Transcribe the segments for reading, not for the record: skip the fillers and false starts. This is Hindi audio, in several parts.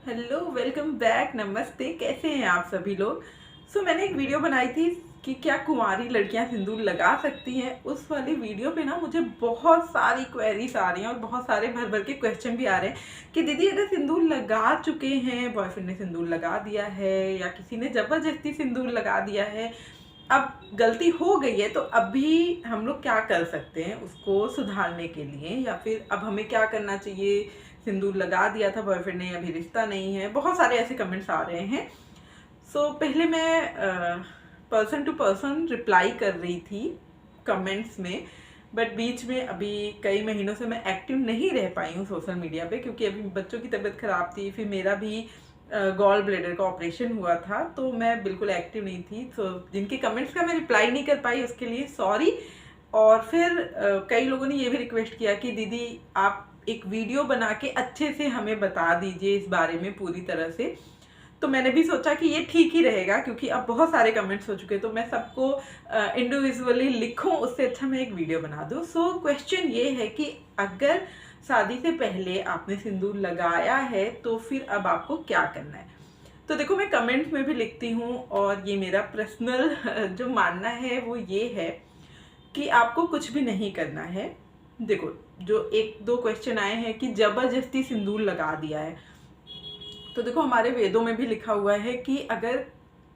हेलो, वेलकम बैक, नमस्ते। कैसे हैं आप सभी लोग। मैंने एक वीडियो बनाई थी कि क्या कुंवारी लड़कियां सिंदूर लगा सकती हैं। उस वाली वीडियो पे ना मुझे बहुत सारी क्वेरीज आ रही हैं और बहुत सारे भर भर के क्वेश्चन भी आ रहे हैं कि दीदी अगर सिंदूर लगा चुके हैं, बॉयफ्रेंड ने सिंदूर लगा दिया है या किसी ने जबरदस्ती सिंदूर लगा दिया है, अब गलती हो गई है तो अभी हम लोग क्या कर सकते हैं उसको सुधारने के लिए, या फिर अब हमें क्या करना चाहिए। सिंदूर लगा दिया था बॉयफ्रेंड ने, अभी रिश्ता नहीं है। बहुत सारे ऐसे कमेंट्स आ रहे हैं। पहले मैं पर्सन टू पर्सन रिप्लाई कर रही थी कमेंट्स में, बट बीच में अभी कई महीनों से मैं एक्टिव नहीं रह पाई हूँ सोशल मीडिया पे, क्योंकि अभी बच्चों की तबीयत खराब थी, फिर मेरा भी गॉल ब्लेडर का ऑपरेशन हुआ था, तो मैं बिल्कुल एक्टिव नहीं थी। जिनके कमेंट्स का मैं रिप्लाई नहीं कर पाई उसके लिए सॉरी। और फिर कई लोगों ने ये भी रिक्वेस्ट किया कि दीदी आप एक वीडियो बना के अच्छे से हमें बता दीजिए इस बारे में पूरी तरह से। तो मैंने भी सोचा कि ये ठीक ही रहेगा, क्योंकि अब बहुत सारे कमेंट्स हो चुके हैं, तो मैं सबको इंडिविजुअली लिखूं उससे अच्छा मैं एक वीडियो बना दूं। क्वेश्चन ये है कि अगर शादी से पहले आपने सिंदूर लगाया है तो फिर अब आपको क्या करना है। तो देखो, मैं कमेंट्स में भी लिखती हूँ और ये मेरा पर्सनल जो मानना है वो ये है कि आपको कुछ भी नहीं करना है। देखो, जो एक दो क्वेश्चन आए हैं कि जबरदस्ती सिंदूर लगा दिया है, तो देखो हमारे वेदों में भी लिखा हुआ है कि अगर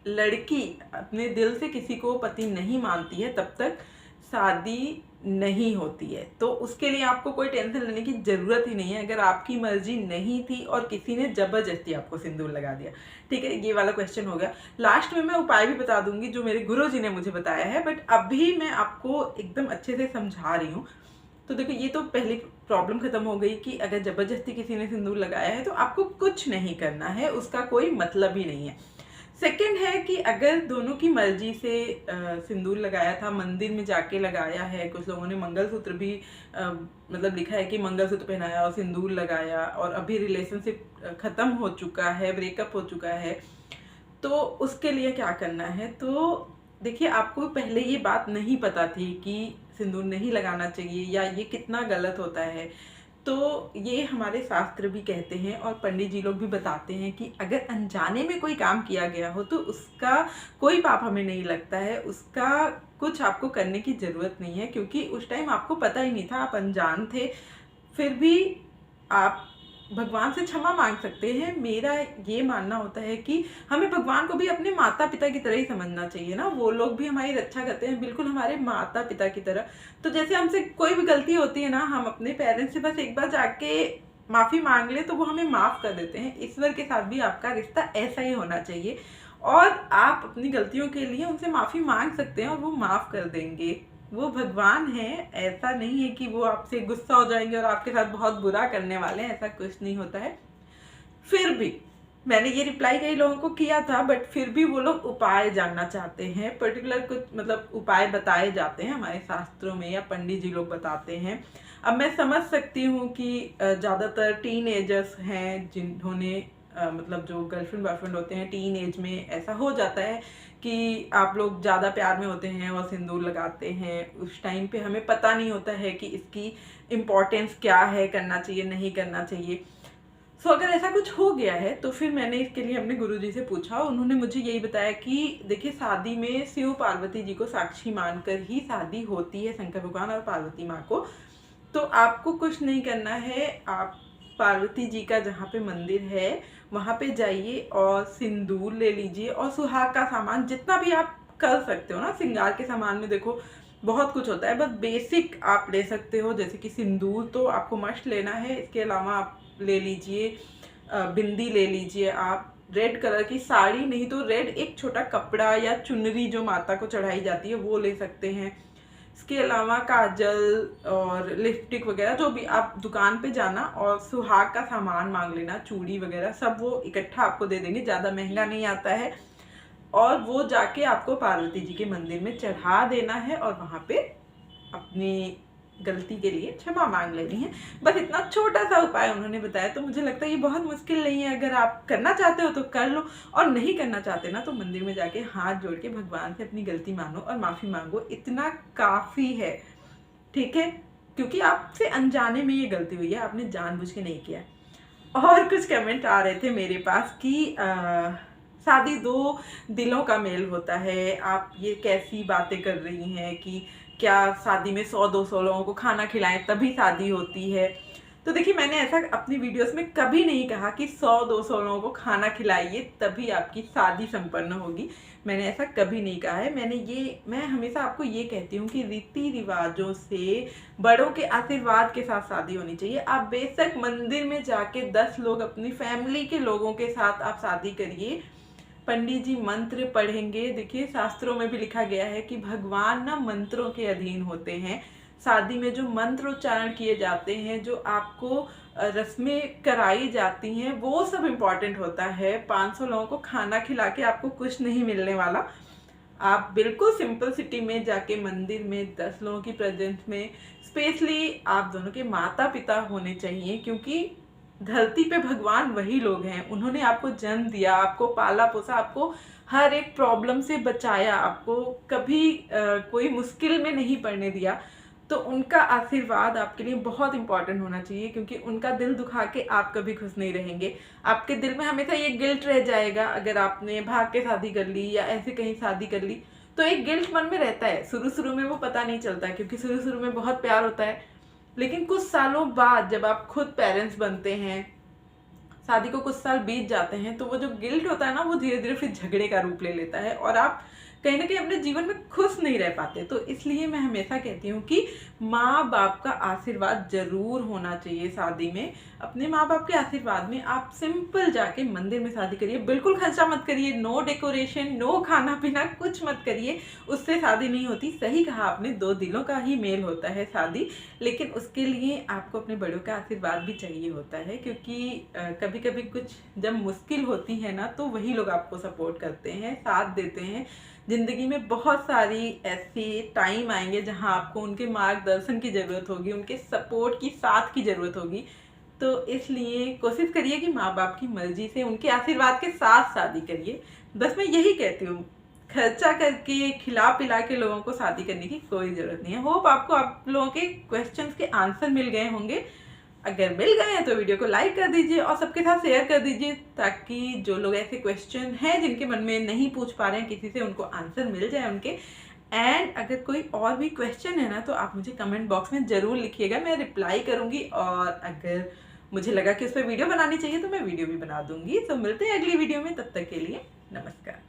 लड़की अपने दिल से किसी को पति नहीं मानती है तब तक शादी नहीं होती है। तो उसके लिए आपको कोई टेंशन लेने की जरूरत ही नहीं है अगर आपकी मर्जी नहीं थी और किसी ने जबरदस्ती आपको सिंदूर लगा दिया। ठीक है, ये वाला क्वेश्चन हो गया। लास्ट में मैं उपाय भी बता दूंगी जो मेरे गुरु जी ने मुझे बताया है, बट अभी मैं आपको एकदम अच्छे से समझा रही हूँ। तो देखो, ये तो पहली प्रॉब्लम खत्म हो गई कि अगर जबरदस्ती किसी ने सिंदूर लगाया है तो आपको कुछ नहीं करना है, उसका कोई मतलब ही नहीं है। सेकंड है कि अगर दोनों की मर्जी से सिंदूर लगाया था, मंदिर में जाके लगाया है, कुछ लोगों ने मंगलसूत्र भी मतलब लिखा है कि मंगलसूत्र पहनाया और सिंदूर लगाया, और अभी रिलेशनशिप खत्म हो चुका है, ब्रेकअप हो चुका है, तो उसके लिए क्या करना है। तो देखिए, आपको पहले ये बात नहीं पता थी कि सिंदूर नहीं लगाना चाहिए या ये कितना गलत होता है, तो ये हमारे शास्त्र भी कहते हैं और पंडित जी लोग भी बताते हैं कि अगर अनजाने में कोई काम किया गया हो तो उसका कोई पाप हमें नहीं लगता है, उसका कुछ आपको करने की ज़रूरत नहीं है, क्योंकि उस टाइम आपको पता ही नहीं था, आप अनजान थे। फिर भी आप भगवान से क्षमा मांग सकते हैं। मेरा ये मानना होता है कि हमें भगवान को भी अपने माता पिता की तरह ही समझना चाहिए ना। वो लोग भी हमारी रक्षा करते हैं, बिल्कुल हमारे माता पिता की तरह। तो जैसे हमसे कोई भी गलती होती है ना, हम अपने पेरेंट्स से बस एक बार जाके माफ़ी मांग ले तो वो हमें माफ़ कर देते हैं। ईश्वर के साथ भी आपका रिश्ता ऐसा ही होना चाहिए, और आप अपनी गलतियों के लिए उनसे माफ़ी मांग सकते हैं और वो माफ़ कर देंगे। वो भगवान है, ऐसा नहीं है कि वो आपसे गुस्सा हो जाएंगे और आपके साथ बहुत बुरा करने वाले हैं, ऐसा कुछ नहीं होता है। फिर भी मैंने ये रिप्लाई कई लोगों को किया था, बट फिर भी वो लोग उपाय जानना चाहते हैं, पर्टिकुलर कुछ मतलब उपाय बताए जाते हैं हमारे शास्त्रों में या पंडित जी लोग बताते हैं। अब मैं समझ सकती हूँ कि ज़्यादातर टीन एजर्स हैं जिन्होंने मतलब जो गर्लफ्रेंड बॉयफ्रेंड होते हैं, टीन एज में ऐसा हो जाता है कि आप लोग ज़्यादा प्यार में होते हैं और सिंदूर लगाते हैं। उस टाइम पे हमें पता नहीं होता है कि इसकी इम्पोर्टेंस क्या है, करना चाहिए नहीं करना चाहिए। अगर ऐसा कुछ हो गया है तो फिर मैंने इसके लिए अपने गुरुजी से पूछा, उन्होंने मुझे यही बताया कि देखिए, शादी में शिव पार्वती जी को साक्षी मानकर ही शादी होती है, शंकर भगवान और पार्वती माँ को। तो आपको कुछ नहीं करना है, आप पार्वती जी का जहाँ पे मंदिर है वहाँ पे जाइए और सिंदूर ले लीजिए और सुहाग का सामान जितना भी आप कर सकते हो ना। श्रृंगार के सामान में देखो बहुत कुछ होता है, बस बेसिक आप ले सकते हो, जैसे कि सिंदूर तो आपको मस्ट लेना है। इसके अलावा आप ले लीजिए बिंदी, ले लीजिए आप रेड कलर की साड़ी, नहीं तो रेड एक छोटा कपड़ा या चुनरी जो माता को चढ़ाई जाती है वो ले सकते हैं। इसके अलावा काजल और लिपस्टिक वगैरह जो भी, आप दुकान पे जाना और सुहाग का सामान मांग लेना, चूड़ी वगैरह सब वो इकट्ठा आपको दे देंगे, ज़्यादा महंगा नहीं आता है। और वो जाके आपको पार्वती जी के मंदिर में चढ़ा देना है और वहाँ पे अपनी गलती के लिए क्षमा मांग लेनी है। बस इतना छोटा सा उपाय उन्होंने बताया, तो मुझे लगता है ये बहुत मुश्किल नहीं है। अगर आप करना चाहते हो तो कर लो, और नहीं करना चाहते ना तो मंदिर में जाके हाथ जोड़ के भगवान से अपनी गलती मानो और माफ़ी मांगो, इतना काफ़ी है। ठीक है, क्योंकि आपसे अनजाने में ये गलती हुई है, आपने जानबूझ के नहीं किया। और कुछ कमेंट आ रहे थे मेरे पास कि शादी दो दिलों का मेल होता है, आप ये कैसी बातें कर रही हैं कि क्या शादी में 100-200 लोगों को खाना खिलाएं तभी शादी होती है। तो देखिए, मैंने ऐसा अपनी वीडियोस में कभी नहीं कहा कि 100-200 लोगों को खाना खिलाइए तभी आपकी शादी संपन्न होगी। मैंने ऐसा कभी नहीं कहा है। मैं हमेशा आपको ये कहती हूँ कि रीति रिवाजों से, बड़ों के आशीर्वाद के साथ शादी होनी चाहिए। आप बेशक मंदिर में जाके 10 लोग अपनी फैमिली के लोगों के साथ आप शादी करिए, पंडित जी मंत्र पढ़ेंगे। देखिए, शास्त्रों में भी लिखा गया है कि भगवान ना मंत्रों के अधीन होते हैं। शादी में जो मंत्र उच्चारण किए जाते हैं, जो आपको रस्में कराई जाती हैं, वो सब इम्पॉर्टेंट होता है। 500 लोगों को खाना खिला के आपको कुछ नहीं मिलने वाला। आप बिल्कुल सिंपल सिटी में जाके मंदिर में 10 लोगों की प्रेजेंस में, स्पेशली आप दोनों के माता पिता होने चाहिए, क्योंकि धरती पे भगवान वही लोग हैं। उन्होंने आपको जन्म दिया, आपको पाला पोसा, आपको हर एक प्रॉब्लम से बचाया, आपको कभी कोई मुश्किल में नहीं पड़ने दिया। तो उनका आशीर्वाद आपके लिए बहुत इंपॉर्टेंट होना चाहिए, क्योंकि उनका दिल दुखा के आप कभी खुश नहीं रहेंगे। आपके दिल में हमेशा ये गिल्ट रह जाएगा अगर आपने भाग के शादी कर ली या ऐसे कहीं शादी कर ली, तो एक गिल्ट मन में रहता है। शुरू शुरू में वो पता नहीं चलता, क्योंकि शुरू शुरू में बहुत प्यार होता है, लेकिन कुछ सालों बाद जब आप खुद पेरेंट्स बनते हैं, शादी को कुछ साल बीत जाते हैं, तो वो जो गिल्ट होता है ना, वो धीरे धीरे फिर झगड़े का रूप ले लेता है और आप कहीं ना कहीं अपने जीवन में खुश नहीं रह पाते। तो इसलिए मैं हमेशा कहती हूँ कि माँ बाप का आशीर्वाद जरूर होना चाहिए शादी में। अपने माँ बाप के आशीर्वाद में आप सिंपल जाके मंदिर में शादी करिए, बिल्कुल खर्चा मत करिए, नो डेकोरेशन, नो खाना पीना, कुछ मत करिए, उससे शादी नहीं होती। सही कहा आपने, दो दिलों का ही मेल होता है शादी, लेकिन उसके लिए आपको अपने बड़ों का आशीर्वाद भी चाहिए होता है, क्योंकि कभी कभी कुछ जब मुश्किल होती है ना, तो वही लोग आपको सपोर्ट करते हैं, साथ देते हैं। ज़िंदगी में बहुत सारी ऐसी टाइम आएंगे जहां आपको उनके मार्गदर्शन की ज़रूरत होगी, उनके सपोर्ट की, साथ की ज़रूरत होगी। तो इसलिए कोशिश करिए कि माँ बाप की मर्जी से, उनके आशीर्वाद के साथ शादी करिए। बस मैं यही कहती हूँ, खर्चा करके, खिला पिला के लोगों को शादी करने की कोई ज़रूरत नहीं है। होप आपको आप लोगों के क्वेश्चंस के आंसर मिल गए होंगे। अगर मिल गए हैं तो वीडियो को लाइक कर दीजिए और सबके साथ शेयर कर दीजिए, ताकि जो लोग ऐसे क्वेश्चन हैं जिनके मन में नहीं पूछ पा रहे हैं किसी से, उनको आंसर मिल जाए उनके। एंड अगर कोई और भी क्वेश्चन है ना, तो आप मुझे कमेंट बॉक्स में ज़रूर लिखिएगा, मैं रिप्लाई करूँगी। और अगर मुझे लगा कि उस पर वीडियो बनानी चाहिए तो मैं वीडियो भी बना दूँगी। तो मिलते हैं अगली वीडियो में, तब तक के लिए नमस्कार।